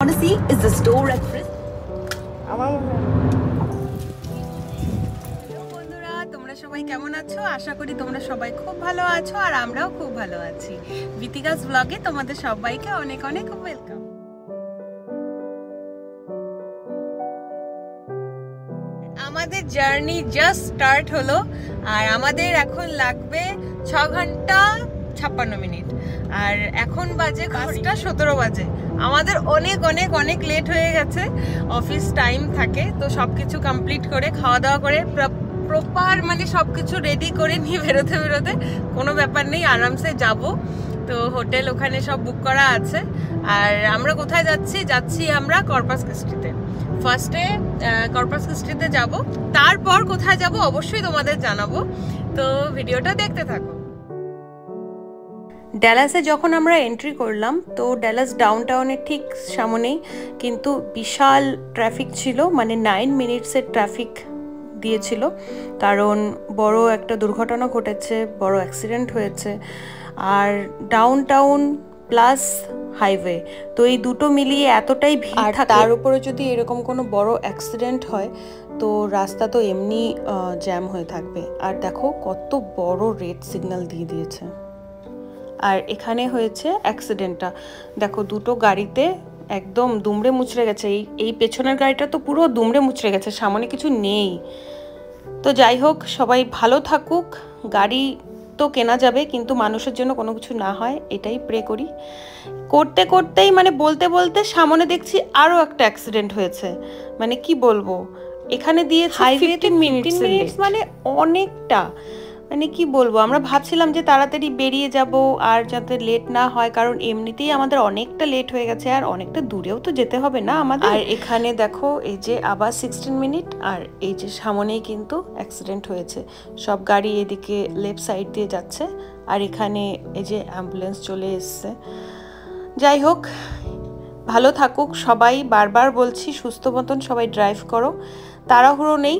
want to see is the store at Fris. বন্ধুরা তোমরা সবাই কেমন আছো? আশা করি তোমরা সবাই খুব ভালো আছো আর আমরাও খুব ভালো আছি। বিতিকাস ব্লগে তোমাদের সবাইকে অনেক অনেক ওয়েলকাম। আমাদের জার্নি জাস্ট স্টার্ট হলো আর আমাদের এখন লাগবে 6 ঘন্টা 56 মিনিট আর এখন বাজে 5:17 বাজে। আমাদের অনেক অনেক অনেক লেট হয়ে গেছে, অফিস টাইম থাকে তো সবকিছু কমপ্লিট করে খাওয়া দাওয়া করে প্রপার মানে সবকিছু রেডি করে নিয়ে বেরোতে কোনো ব্যাপার নেই, আরামসে যাব। তো হোটেল ওখানে সব বুক করা আছে। আর আমরা কোথায় যাচ্ছি আমরা কর্পাস ক্রিস্টিতে। ফার্স্টে কর্পাস ক্রিস্টিতে যাব, তারপর কোথায় যাব অবশ্যই তোমাদের জানাবো, তো ভিডিওটা দেখতে থাকো। ড্যালাসে যখন আমরা এন্ট্রি করলাম তো ড্যালাস ডাউনটাউনের ঠিক সামনেই কিন্তু বিশাল ট্রাফিক ছিল, মানে 9 মিনিটসের ট্রাফিক দিয়েছিল, কারণ বড় একটা দুর্ঘটনা ঘটেছে, বড় অ্যাক্সিডেন্ট হয়েছে। আর ডাউনটাউন প্লাস হাইওয়ে, তো এই দুটো মিলিয়ে এতটাই ভিড় থাকে, তার উপরে যদি এরকম কোনো বড় অ্যাক্সিডেন্ট হয় তো রাস্তা তো এমনি জ্যাম হয়ে থাকবে। আর দেখো কত বড় রেড সিগন্যাল দিয়ে দিয়েছে। আর এখানে হয়েছে অ্যাক্সিডেন্টটা, দেখো দুটো গাড়িতে একদম দুমড়ে মুচড়ে গেছে। এই পেছনের গাড়িটা তো পুরো দুমড়ে মুচড়ে গেছে, সামনে কিছু নেই। তো যাই হোক, সবাই ভালো থাকুক। গাড়ি তো কেনা যাবে কিন্তু মানুষের জন্য কোনো কিছু না হয় এটাই প্রে করি। করতেই মানে বলতে সামনে দেখছি আরও একটা অ্যাক্সিডেন্ট হয়েছে। মানে কি বলবো, এখানে দিয়ে 15 মিনিটস মানে অনেকটা, মানে কি বলবো, আমরা ভাবছিলাম যে তাড়াতাড়ি বেরিয়ে যাব আর যাতে লেট না হয়, কারণ এমনিতেই আমাদের অনেকটা লেট হয়ে গেছে আর অনেকটা দূরেও তো যেতে হবে না আমাদের। আর এখানে দেখো এই যে আবার 16 মিনিট আর এই যে সামনেই কিন্তু অ্যাক্সিডেন্ট হয়েছে। সব গাড়ি এদিকে লেফট সাইড দিয়ে যাচ্ছে আর এখানে এই যে অ্যাম্বুলেন্স চলে এসছে। যাই হোক, ভালো থাকুক সবাই। বারবার বলছি সুস্থ মতন সবাই ড্রাইভ করো, তাড়াহুড়ো নেই,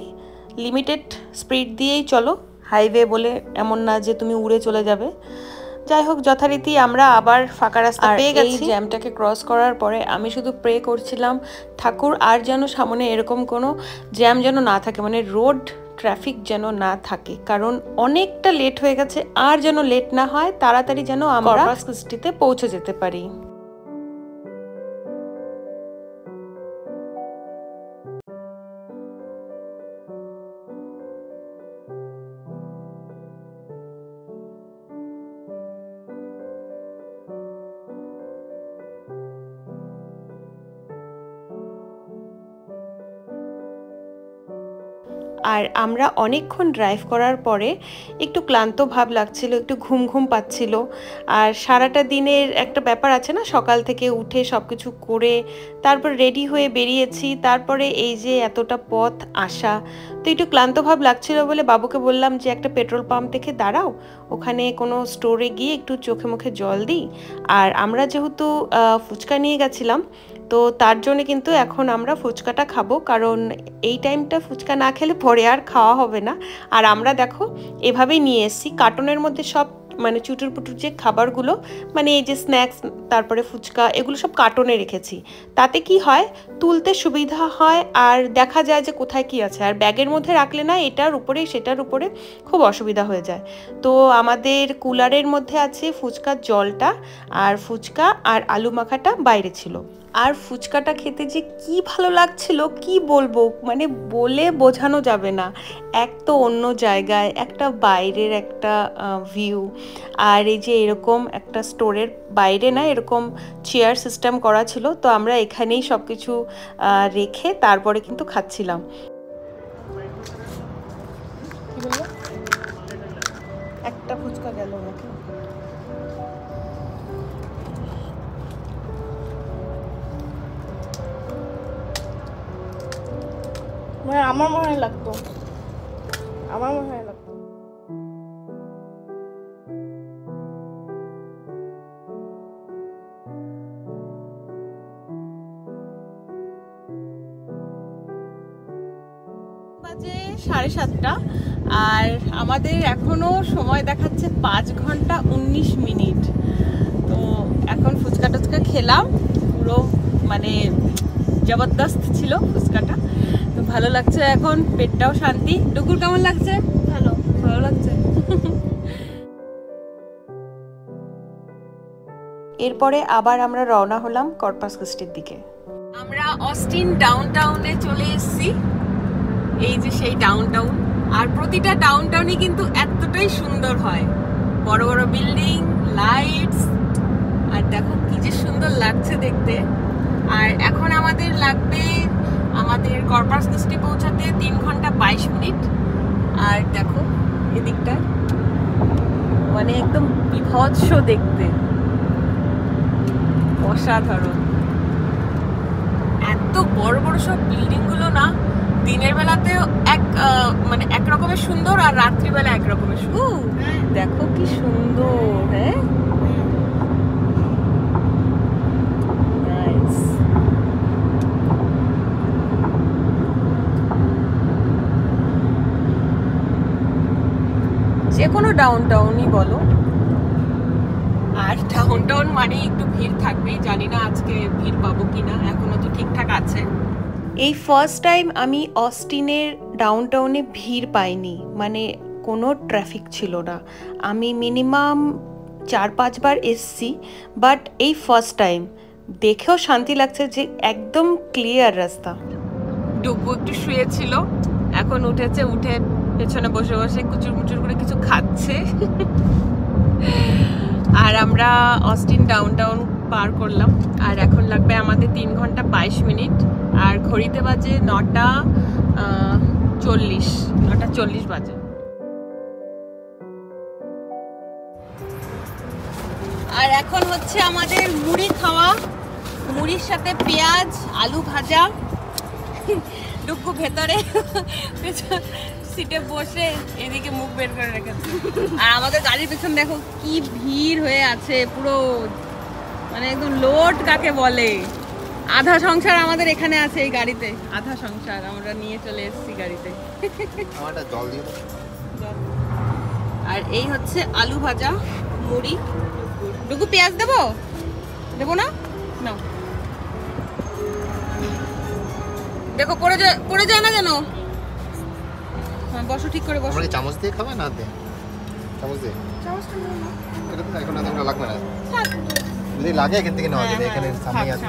লিমিটেড স্পিড দিয়েই চলো। হাইওয়ে বলে এমন না যে তুমি উড়ে চলে যাবে। যাই হোক, যথারীতি আমরা আবার ফাঁকা রাস্তা পেয়ে গেছি। জ্যামটাকে ক্রস করার পরে আমি শুধু প্রে করছিলাম ঠাকুর আর যেন সামনে এরকম কোনো জ্যাম যেন না থাকে, মানে রোড ট্রাফিক যেন না থাকে, কারণ অনেকটা লেট হয়ে গেছে। আর যেন লেট না হয়, তাড়াতাড়ি যেন আমরা কর্পাস ক্রিস্টিতে পৌঁছে যেতে পারি। আর আমরা অনেকক্ষণ ড্রাইভ করার পরে একটু ক্লান্ত ভাব লাগছিল, একটু ঘুম পাচ্ছিল। আর সারাটা দিনের একটা ব্যাপার আছে না, সকাল থেকে উঠে সব কিছু করে তারপর রেডি হয়ে বেরিয়েছি, তারপরে এই যে এতটা পথ আসা, তো একটু ক্লান্ত ভাব লাগছিল বলে বাবুকে বললাম যে একটা পেট্রোল পাম্প দেখে দাঁড়াও, ওখানে কোনো স্টোরে গিয়ে একটু চোখে মুখে জল দিই। আর আমরা যেহেতু ফুচকা নিয়ে গেছিলাম তো তার জন্য কিন্তু এখন আমরা ফুচকাটা খাবো, কারণ এই টাইমটা ফুচকা না খেলে পরে আর খাওয়া হবে না। আর আমরা দেখো এভাবেই নিয়ে এসেছি কার্টনের মধ্যে সব, মানে চুটুর পুটুর যে খাবারগুলো, মানে এই যে স্ন্যাক্স তারপরে ফুচকা, এগুলো সব কার্টনে রেখেছি। তাতে কি হয়, তুলতে সুবিধা হয় আর দেখা যায় যে কোথায় কি আছে। আর ব্যাগের মধ্যে রাখলে না এটার উপরে সেটার উপরে খুব অসুবিধা হয়ে যায়। তো আমাদের কুলারের মধ্যে আছে ফুচকার জলটা, আর ফুচকা আর আলু মাখাটা বাইরে ছিল। আর ফুচকাটা খেতে যে কি ভালো লাগছিল কি বলবো, মানে বলে বোঝানো যাবে না। এক তো অন্য জায়গায়, একটা বাইরের একটা ভিউ, আর এই যে এরকম একটা স্টোরের বাইরে না এরকম চেয়ার সিস্টেম করা ছিল, তো আমরা এখানেই সব কিছু রেখে তারপরে কিন্তু খাচ্ছিলাম। একটা ফুচকা গেল নাকি? আমার মনে হয় লাগতো, বাজে 7:30 আর আমাদের এখনো সময় দেখাচ্ছে 5 ঘন্টা 19 মিনিট। তো এখন ফুচকা টুচকা খেলাম, পুরো মানে জবরদস্ত ছিল ফুচকাটা। তো ভালো লাগছে, এখন পেটটাও শান্তি। ডুকুর কেমন লাগছে? ভালো ভালো লাগছে। এরপরে আবার আমরা রওনা হলাম কর্পাস ক্রিস্টির দিকে। আমরা অস্টিন ডাউনটাউনে চলে এসেছি। এই যে সেই ডাউনটাউন, আর প্রতিটা ডাউনটাউনই কিন্তু এতটাই সুন্দর হয়, বড় বড় বিল্ডিং, লাইটস, আর দেখো কি যে সুন্দর লাগছে দেখতে। আর এখন আমাদের লাগবে আমাদের কর্পাস ক্রিস্টি পৌঁছাতে 3 ঘন্টা 22 মিনিট। আর দেখো এদিকটা মানে একদম বিভৎস দেখতে, অসাধারণ। এত বড় বড় সব বিল্ডিং গুলো না, দিনের বেলাতে মানে এক রকমের সুন্দর, আর রাত্রিবেলা এক রকমের সুন্দর। দেখো কি সুন্দর। হ্যাঁ, যে কোনো ডাউনটাউনই বলো, আর ডাউনটাউন মানে একটু ভিড় থাকবেই। জানি না আজকে ভিড় পাবো কিনা, এখনো তো ঠিকঠাক আছে। এই ফার্স্ট টাইম আমি অস্টিনের ডাউনটাউনে ভিড় পাইনি, মানে কোনো ট্রাফিক ছিল না। আমি মিনিমাম 4-5 বার এসছি, বাট এই ফার্স্ট টাইম দেখেও শান্তি লাগছে যে একদম ক্লিয়ার রাস্তা। ডুগু একটু শুয়েছিল, এখন উঠেছে, উঠে পেছনে বসে বসে কুচুর মুচুর করে কিছু খাচ্ছে। আর আমরা অস্টিন ডাউনটাউন পার করলাম, আর এখন লাগবে আমাদের 3 ঘন্টা 22 মিনিট। আর ঘড়িতে বাজে 9:40 বাজে। আর এখন হচ্ছে আমাদের মুড়ি খাওয়া, মুড়ির সাথে পেঁয়াজ, আলু ভাজা। ডুগু ভেতরে সিটে বসে এদিকে মুখ বের করে রেখেছে। আর আমাদের গাড়ির পেছন দেখো কি ভিড় হয়ে আছে, পুরো মানে একদম লোড কাকে বলে। আধা সংসার আমাদের এখানে আছে এই গাড়িতে, আধা সংসার আমরা নিয়ে চলে এসেছি গাড়িতে। আর এই হচ্ছে আলু ভাজা, মুড়ি। ডুগু পেঁয়াজ দেবো? দেবো না? নাও। দেখো পড়ে যায় না যেন। বসো ঠিক করে বসো। আমরা চামচ দিয়ে খাবে না হাতে? চামচ দিয়ে? চামচটা নাও না। এটা তো এখন আর লাগবে না। যদি লাগে এখান থেকে নাও, যদি এখানে সামনে আছে।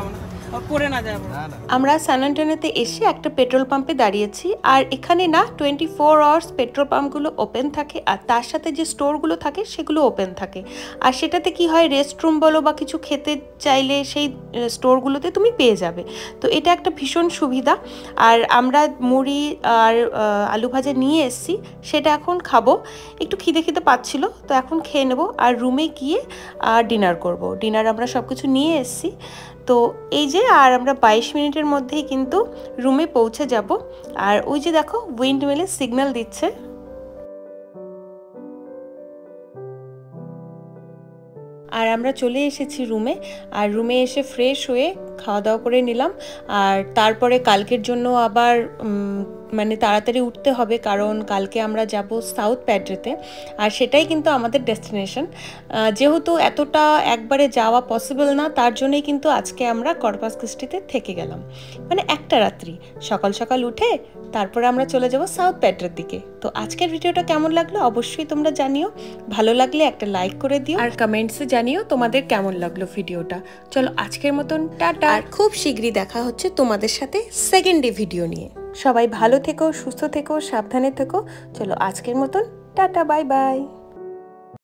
আমরা স্যান অ্যান্টনিওতে এসে একটা পেট্রোল পাম্পে দাঁড়িয়েছি। আর এখানে না 24 আওয়ার্স পেট্রোল পাম্পগুলো ওপেন থাকে, আর তার সাথে যে স্টোরগুলো থাকে সেগুলো ওপেন থাকে। আর সেটাতে কি হয়, রেস্টরুম বলো বা কিছু খেতে চাইলে সেই স্টোরগুলোতে তুমি পেয়ে যাবে। তো এটা একটা ভীষণ সুবিধা। আর আমরা মুড়ি আর আলু ভাজা নিয়ে এসেছি, সেটা এখন খাবো। একটু খিদে পাচ্ছিল, তো এখন খেয়ে নেবো আর রুমে গিয়ে ডিনার করব। ডিনার আমরা সব কিছু নিয়ে এসেছি। তো এই যে, আর আমরা 22 মিনিটের মধ্যেই কিন্তু রুমে পৌঁছে যাব। আর ওই যে দেখো উইন্ড মিলে সিগন্যাল দিচ্ছে। আর আমরা চলে এসেছি রুমে। আর রুমে এসে ফ্রেশ হয়ে খাওয়া দাওয়া করে নিলাম। আর তারপরে কালকের জন্য আবার মানে তাড়াতাড়ি উঠতে হবে, কারণ কালকে আমরা যাব সাউথ প্যাড্রেতে। আর সেটাই কিন্তু আমাদের ডেস্টিনেশন। যেহেতু এতটা একবারে যাওয়া পসিবল না, তার জন্যই কিন্তু আজকে আমরা কর্পাস ক্রিস্টিতে থেকে গেলাম, মানে একটা রাত্রি। সকাল সকাল উঠে তারপরে আমরা চলে যাব সাউথ প্যাড্রের দিকে। তো আজকের ভিডিওটা কেমন লাগলো অবশ্যই তোমরা জানিও। ভালো লাগলে একটা লাইক করে দিও, আর কমেন্টসে জানিও তোমাদের কেমন লাগলো ভিডিওটা। চলো আজকের মতন টাটা। আর খুব শীঘ্রই দেখা হচ্ছে তোমাদের সাথে সেকেন্ড ডে ভিডিও নিয়ে। সবাই ভালো থেকো, সুস্থ থেকো, সাবধানে থেকো। চলো আজকের মতন টাটা, বাই বাই।